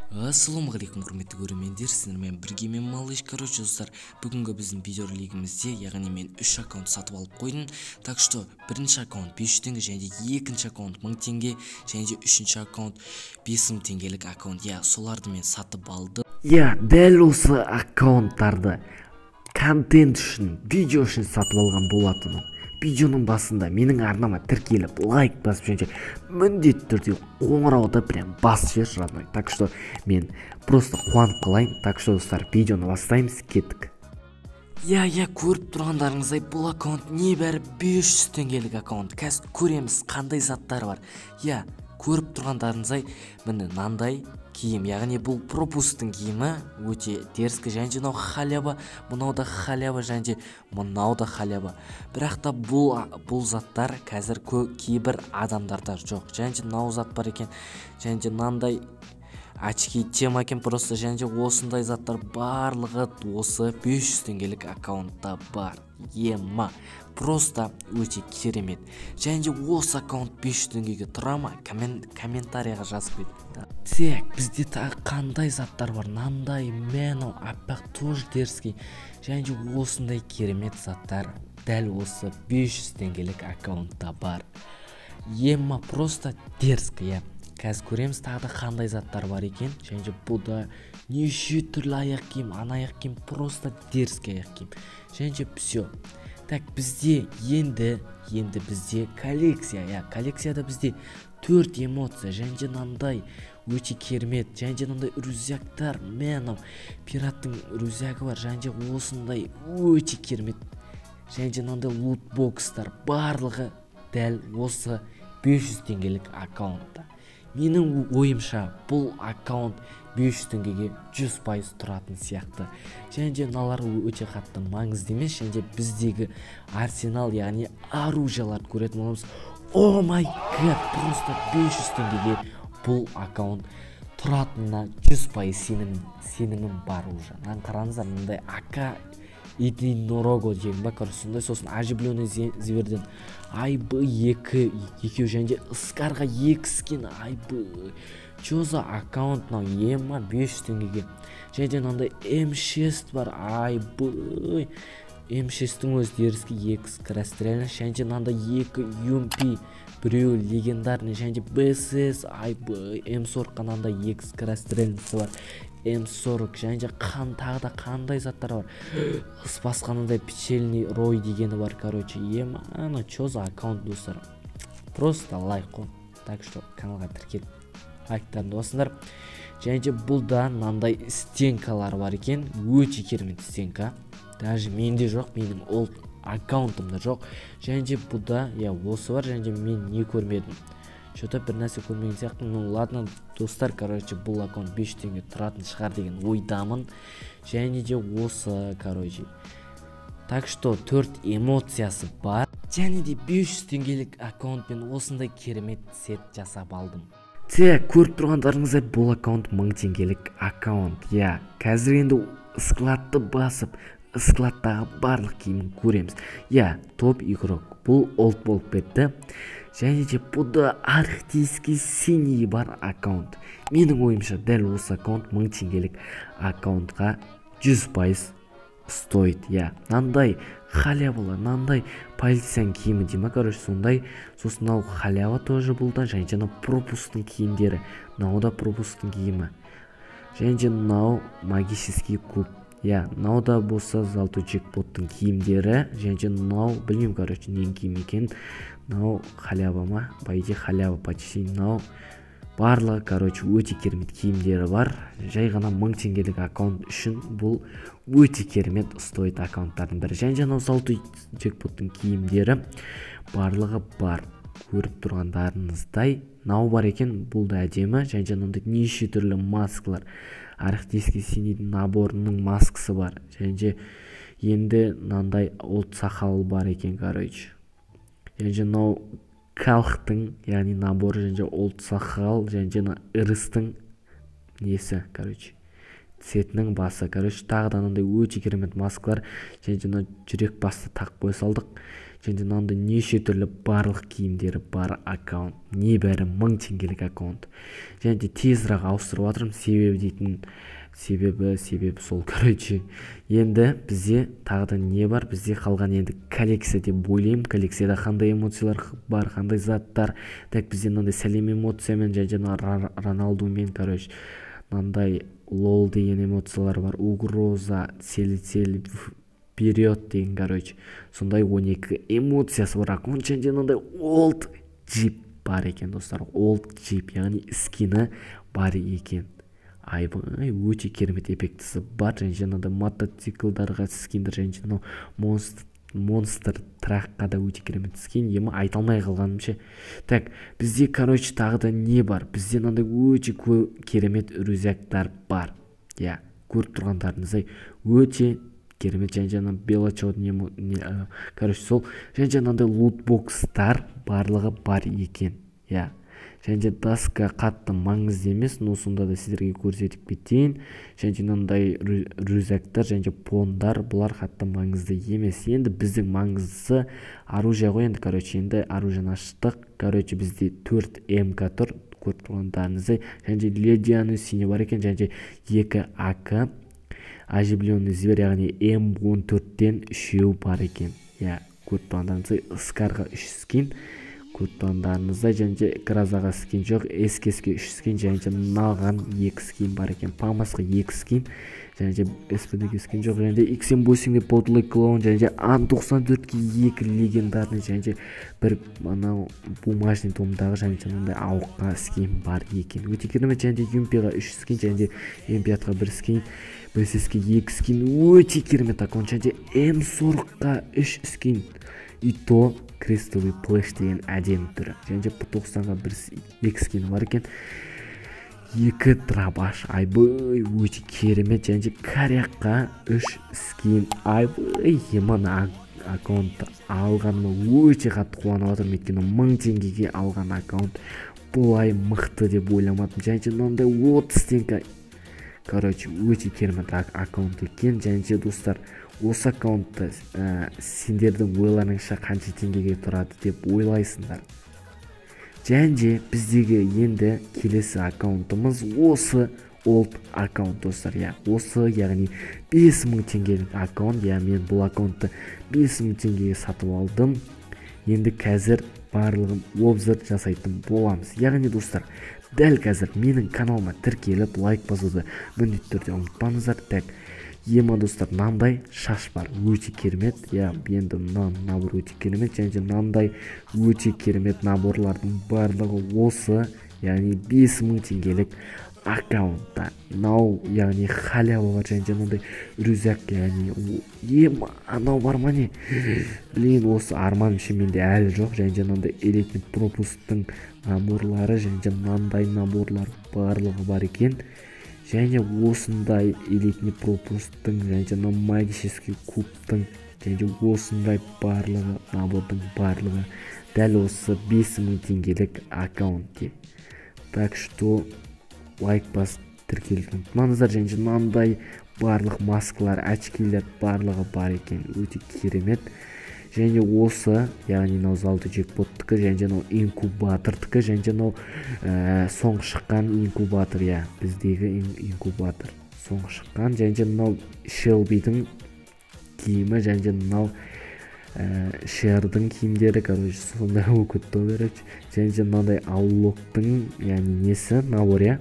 Ассалаумағалейкум құрметті көрермендер, сіздермен бірге мен малыш. Короче достар, бүгінгі біздің видеоролигімізде, яғни мен 3 аккаунт сатып алып қойдым. Так что бірінші аккаунт 500 теңге, және екінші аккаунт 1000 теңге, және үшінші аккаунт 5000 теңгелік аккаунт. Соларды мен сатып алдым. Дәл осы аккаунттарды контент үшін, видео үшін сатып алған болатынмын. Видеоның басында менің арнама тіркеліп, лайк басып және міндетті түрде қоңырауды прям басып жіберші, родной. Так что мен просто қуанып қалайын. Так что достар, видеоны бастаймыз, кеттік. Көріп тұрғандарыңыздай, бұл аккаунт небәрі 500 теңгелік аккаунт. Қазір көреміз қандай заттар бар. Көріп тұрғандарыңыздай, міне мынандай киім, яғни бұл пропусктың киімі, өте дерзкі. Және мынау халяба, мынау да халяба, және мынау да халяба. Бірақ та бұл заттар қазір кейбір адамдарда жоқ. Және мынау зат бар екен, және мынандай очки тема екен просто. Және осындай заттар барлығы осы 500 теңгелік аккаунтта бар. Просто өте керемет. Және осы аккаунт 500 теңгеге тұра ма? Комментарияға жазып кет. Бізде тағы қандай заттар бар? Нандай, менің аппақ тоже дерзкий. Және осындай керемет заттар дәл осы 500 теңгелік аккаунтта бар. Просто дерзкий. Қазір көреміз тағы да қандай заттар бар екен. Және бұл да неше түрлі аяқ киім, аяқ киім, просто дерзкий аяқ киім. Және все. Так, бізде енді бізде коллекция. Коллекцияда бізде 4 эмоция, және мынандай өте керемет, және мынандай рюкзактар, менің пираттың рюкзагы бар, және осындай өте керемет. Және мынандай лутбокстар барлығы дәл осы 500 теңгелік аккаунтта. Менің ойымша бұл аккаунт 500 теңгеге 100% тұратын сияқты. Және мыналар өте қатты маңызды емес. Және біздегі арсенал, яғни оружияларды көретін боламыз. О май гад, просто 500 теңгеге бұл аккаунт тұратынына 100% сенімім бар уже. Қараңыздар, мындай АК единорого деген ба, сондай, сосын оживленный зверден айбы екеу, және ыскарға 2 скин, айбы. Чё за аккаунт мынау? 500 теңгеге. Және мынандай М6 бар, айбы. М6-тің өз дерзкі 2 скорострельный, және мынандай 2 UMP, біреу легендарный, және БСС, айбы. М40 қанандай 2 скорострельныйсы бар. М40, және тағы да қандай заттар бар. Басқанындай печельный рой дегені бар, короче. Чё за аккаунт, достар? Просто лайк қой. Так что каналға тіркел, лайктарын осындар. Және бұл да мынандай стенкалар бар екен, өте керемет стенка. Даже менде жоқ, менің ол аккаунтымда жоқ. Және бұл да, осы бар, және мен не көрмедім. Что-то бір нәрсе көрмеген сияқты. Ладно, достар, короче, бұл аккаунт 500 теңге тұратын шығар деген ойдамын. Және де осы, короче. Так что 4 эмоциясы бар. Және де 500 теңгелік аккаунтпен осындай керемет сет жасап алдым. Көріп тұрғандарыңыздай, бұл аккаунт 1000 теңгелік аккаунт. Қазір енді складты басып, складтағы барлық киімін көреміз. Топ игрок. Бұл олд болып кетті. Және де бұл да арктический синий бар аккаунт. Менің ойымша дәл осы аккаунт 1000 теңгелік аккаунтқа 100% стоит. Нандай халявалар, нандай полицияның киімі дейма, короче, сондай. Сосын мынау халява тоже бұлда, және де пропусктың киімдері. Мынау да пропусктың киімі. Және де мынау магический куб. Мынау да болса золотой джекпоттың киімдері. Және де мынау, білмеймін, короче, нең киім екен. Мынау халява ма? Байде халява почти. Мынау барлығы, короче, өте керемет киімдері бар. Жай ғана 1000 теңгелік аккаунт үшін бұл өте керемет стоит аккаунттардың бірі. Және мынау золотой джекпоттың киімдері барлығы бар. Көріп тұрғандарыңыздай, мынау бар екен, бұл да әдемі. Және мынандай неше түрлі маскалар. Арктический синийдің наборының маскасы бар. Және енді мынандай олд сақал бар екен, короче. Және мынау калхтың, яғни набор, және олд сақал, және ырыстың несі, короче, цветінің басы. Короче, тағы да мынандай өте керемет маскалар. Және жүрек басты тақ қой салдық. және мынандай неше түрлі барлық киімдері бар аккаунт, небәрі 1000 теңгелік аккаунт. Және де тезірек ауыстырып жатырмын, себебі сол. Короче, енді бізде тағы да не бар? Бізде қалған енді коллекция деп ойлаймын. Коллекцияда қандай эмоциялар бар, қандай заттар. Так, бізде мынандай сәлем эмоциямен, және Роналдумен, короче, мынандай лол деген эмоциялар бар, угроза, цель вперед деген, короче, сондай 12 эмоциясы бар аккаунт. Және мынандай олд джип бар екен, достар. Олд джип, яғни скины бар екен. Айбай, өте керемет эффектісі бар. Және мынандай мотоциклдарға скиндер, және мынау монстр тракқа да өте керемет скин. Ема айта алмай қалғанымша. Так, бізде, короче, тағы да не бар? Бізде мынандай өте керемет рюкзактар бар. Я, көріп тұрғандарыңыздай өте керемет. Және белочетный, короче, сол. Және мынандай лутбокстар барлығы бар екен. Я, және даска қатты маңызды емес, но сонда да сіздерге көрсетіп кетейін. Және мынандай рюкзактар, және пондар, бұлар қатты маңызды емес. Енді біздің маңыздысы оружие ғой. Енді, короче, енді оружиені аштық. Короче, бізде 4 МК тұр, көріп тұрғандарыңыздай. Және ледяный синий бар екен, және 2 АК, оживленный зверь, яғни М14-тен 3 бар екен. Я, көріп тұрғандарыңыздай, Скарға 3 скин, көріп тұрғандарыңыздай, және Гразаға скин жоқ, СКСке 3 скин, және Наған 2 скин бар екен, Памасқа 2 скин, және СПДге скин жоқ, және X8-ге подлый клоун, және Ан-94-ге 2 легендарный, және бір бумажный томдағы, және мынандай ауыққа скин бар екен. Өте керемет. Және Юмпиға 3 скин, және М5-ға 1 скин, БССке 2 скин. Өте керемет аккаунт. Және М40-ға 3 скин. И то крестовый плэш деген әдемі түрі. Және П90-ға 2 скин бар екен. 2 драбаш. Айбай, өте керемет. Және Корякқа 3 скин. Айбай, емана аккаунтты алғаныма өте қатты қуанып отырмын. Өйткені 1000 теңгеге алған аккаунт бұлай мықты деп ойламадым. Және мынандай 30 теңге. Короче, өте керемет аккаунт екен. Және достар, осы аккаунтты сендердің ойларыңызша қанша теңгеге тұрады деп ойлайсыңдар? Және біздегі енді келесі аккаунтымыз осы олд аккаунт, достар. Я, осы, яғни 5000 теңгелік аккаунт. Я, мен бұл аккаунтты 5000 теңгеге сатып алдым. Енді қазір барлығын обзор жасайтын боламыз. Яғни достар, дәл қазір менің каналыма тіркеліп лайк басуды міндетті түрде ұмытпаңыздар. Так, ема достар, мынандай шаш бар, өте керемет. Я, енді набор өте керемет. Және мынандай өте керемет наборлардың барлығы осы, яғни 5000 теңгелік аккаунтта. Нау, яғни халява бар. Және мынандай рюкзак, яғни ема анау бар ма не? Блин, осы арманымша менде әлі жоқ. Және мынандай элитный пропусктың наборлары, және мынандай наборлар барлығы бар екен. Және осындай элитный пропусктың, және магический кубтың, және осындай барлығы набордың барлығы дәл осы 5000 теңгелік аккаунтте. Так что лайк басып тіркеліп ұмытпаңыздар. Және мынандай барлық маскалар, очкилер барлығы бар екен. Өте керемет. Және осы, яғни мынау залды джекпоттікі, және мынау инкубатордікі, және мынау соңғы шыққан инкубатор. Я, біздегі инкубатор соңғы шыққан. Және мынау Шелбидің киімі, және мынау Шердің киімдері, короче, сондай өкітті береді. Және мынандай Аллоктың, яғни несі, набор, я,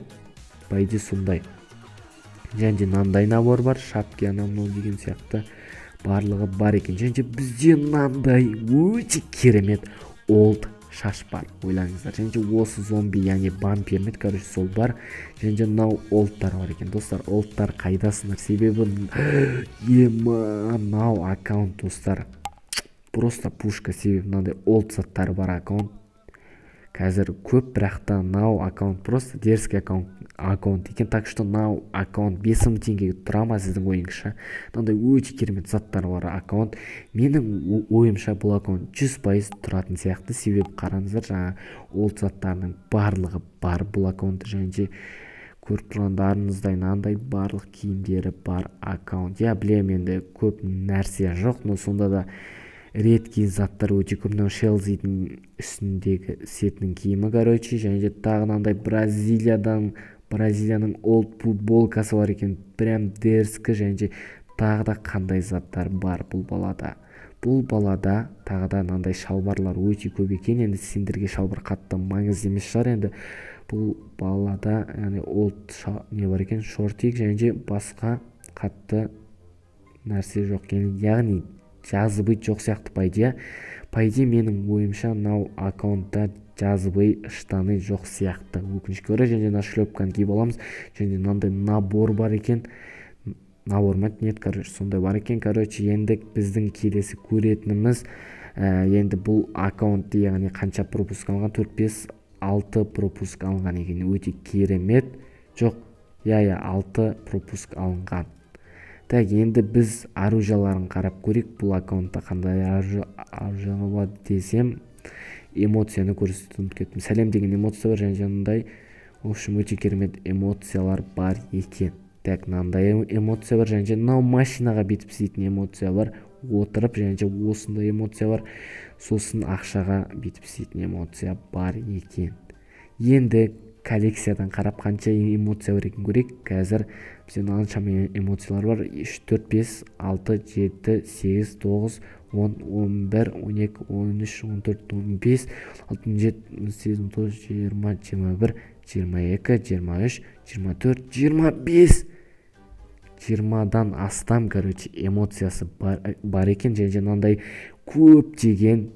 байды сондай. Және мынандай набор бар, шапки анамнау деген сияқты барлығы бар екен. Және бізде мынандай өте керемет олд шаш бар, ойлаңыздар. Және осы зомби, яғни вампирмет, короче, сол бар. Және мынау олдтар бар екен. Достар, олдтар қайдасыңдар? Себебі мынау аккаунт, достар, просто пушка. Себебі мынандай олд заттары бар аккаунт қазір көп, бірақ та мынау аккаунт просто дерзкий аккаунт екен. Так что мынау аккаунт 5000 теңгеге тұра ма сіздің ойыңызша? Мынандай өте керемет заттар бар аккаунт. Менің ойымша бұл аккаунт 100% тұратын сияқты. Себебі қараңыздар, жаңа олд заттарының барлығы бар бұл аккаунт. Және көріп тұрғандарыңыздай мынандай барлық киімдері бар аккаунт. Я, білемін, енді көп нәрсе жоқ, но сонда да редкий заттар өте көп. Мынау Шелзидің үстіндегі сетінің киімі, короче, және де тағы мынандай Бразилияның олд футболкасы бар екен, прям дерзкі, және де тағы да қандай заттар бар бұл балада. Бұл балада тағы да мынандай шалбарлар өте көп екен. Енді сендерге шалбар қатты маңызды емес шығар. Енді бұл балада яғни олд не бар екен, шортик, және де басқа қатты нәрсе жоқ. Яғни жазыбы жоқ сияқты пайде менің ойымша мынау аккаунтта жазбай штаны жоқ сияқты өкінішке орай. және мына шлепканы киіп аламыз, және мынандай набор бар екен, набор ма нет, короче, сондай бар екен. Короче, енді біздің келесі көретініміз енді бұл аккаунтты яғни қанша пропуск алған, 4-5-6 пропуск алған екен, өте керемет. Жоқ, 6 пропуск алынған. Так, енді біз оружияларын қарап көрейік. Бұл аккаунтта қандай оружия бар десем, эмоцияны көрсетіп ұмытып кеттім. Сәлем деген эмоция бар, және мындай өте керемет эмоциялар бар екен. Так, мынандай эмоция бар, және мынау машинаға бетіп істейтін эмоция бар, отырып, және осындай эмоция бар, сосын ақшаға бетіп істейтін эмоция бар екен. Енді коллекциядан қарап қанша эмоция бар екен көрейік. Қазір бізде қаншама эмоциялар бар. 3, 4, 5, 6, 7, 8, 9, 10, 11, 12, 13, 14, 15, 16, 17, 18, 19, 20, 21, 22, 23, 24, 25. 20-дан астам, короче, эмоциясы бар екен. және мынандай көптеген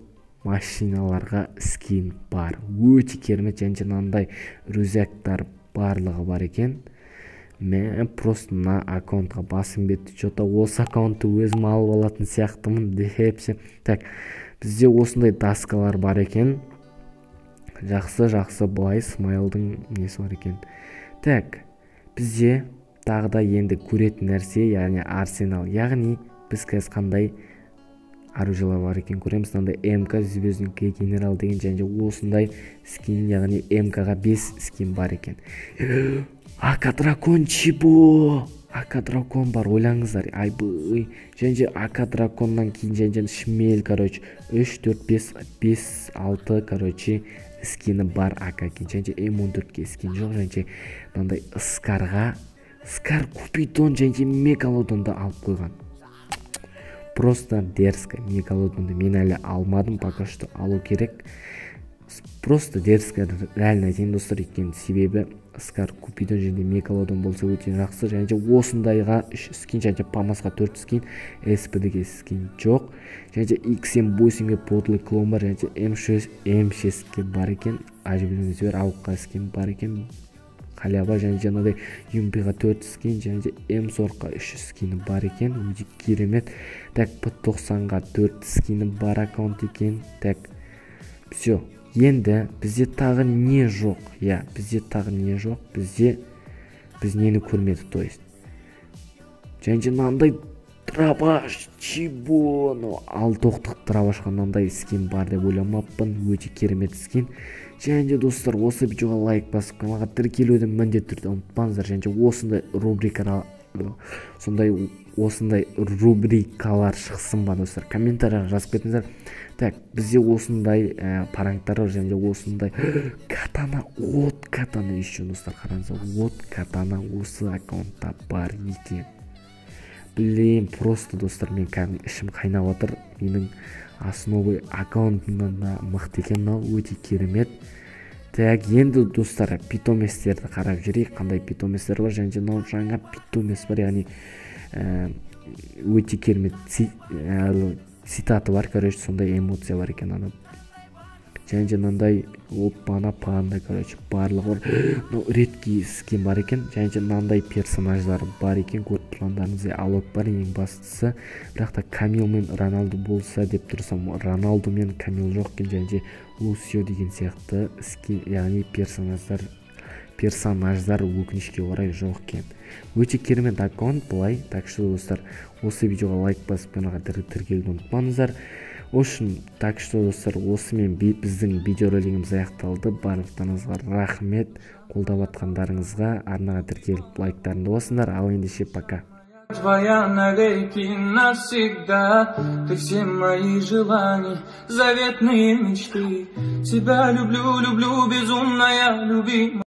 машиналарға скин бар. Өте керемет. және мынандай рюкзактар барлығы бар екен. Мен просто мына аккаунтқа басым бетті. Жота осы аккаунтты өзім алып алатын сияқтымын депсем. Так, бізде осындай даскалар бар екен. Жақсы былай смайлдың несі бар екен. Так, бізде тағы да енді көретін нәрсе, яғни арсенал. Яғни біз қазір қандай оружиялар бар екен көреміз. Мынандай МК звездный генерал деген, және осындай скин, яғни МК-ға 5 скин бар екен. Ака-дракон чибо! Ака-дракон бар, ойлаңыздар. Айбый. және ака-драконнан кейін және шмель, короче, 3, 4, 5, 5, 6, короче, скины бар ака екен. және М14-ге скин жоқ. және мынандай Скар Купидон және Мегалодонды алып қойған. Просто дерзко. Мегалодонды мен әлі алмадым, пока что алу керек. Просто дерзко, реально айтайын достар, екен себебі Скар Купидон және Мегалодон болса өте жақсы. және осындайға 3 скин, және Памасқа 4 скин, СПД-ге скин жоқ. және XM8-ге подлый клон бар, және М6-ге бар екен. Ажбіліңіз бер, ауыққа скин бар екен. Халяба, және жаңағыдай Юмпиға 4 скин, және М40-ға 3 скины бар екен. Өте керемет. Так, P90-ға 4 скины бар аккаунт екен. Так, все. Енді бізде тағы не жоқ? Бізде тағы не жоқ? Біз нені көрмедік, то есть. және мынандай Трабаш чибо, ал тоқтық Трабашқа мынандай скин бар деп ойламаппын. Өте керемет скин. және достар, осы видеоға лайк басып, каналға тіркелуді міндетті түрде ұмытпаңыздар. және осындай рубрикалар шықсын ба достар, комментарияға жазып кетіңіздер. Так, бізде осындай параңтар бар, және осындай катана, от катана еще достар, қараңыздар, от катана осы аккаунтта бар екен. Блин, просто достар, мен кәдімгі ішім қайнап отыр. Менің основы аккаунтымнан да мықты екен, өте керемет. Так, енді достар, питоместерді қарап жүрейік, қандай питоместер бар. және жаңа питомес бар, яғни өте керемет цитаты бар, короче, сондай эмоция бар екен. және мынандай опана панда, короче, барлығы бар. редкий скин бар екен. және мынандай персонаждар бар екен. көріп тұрғандарыңыздай Алок бар, ең бастысы. бірақ та Камил мен Роналду болса деп тұрсам, Роналду мен Камил жоқ екен. және Лусио деген сияқты скин, яғни персонаждар өкінішке орай жоқ екен. Өте керемет аккаунт былай. Так что достар, осы видеоға лайк басып, каналға тіркелуді ұмытпаңыздар. Так что достар, осымен біздің видеоролигіміз аяқталды. Барлықтарыңызға рахмет, қолдап атқандарыңызға, арнаға тіркеліп лайктарыңды басыңдар. Ал ендеше пока. Твоя навеки навсегда. Ты все мои желания, заветные мечты. Тебя люблю, люблю, безумная любимая.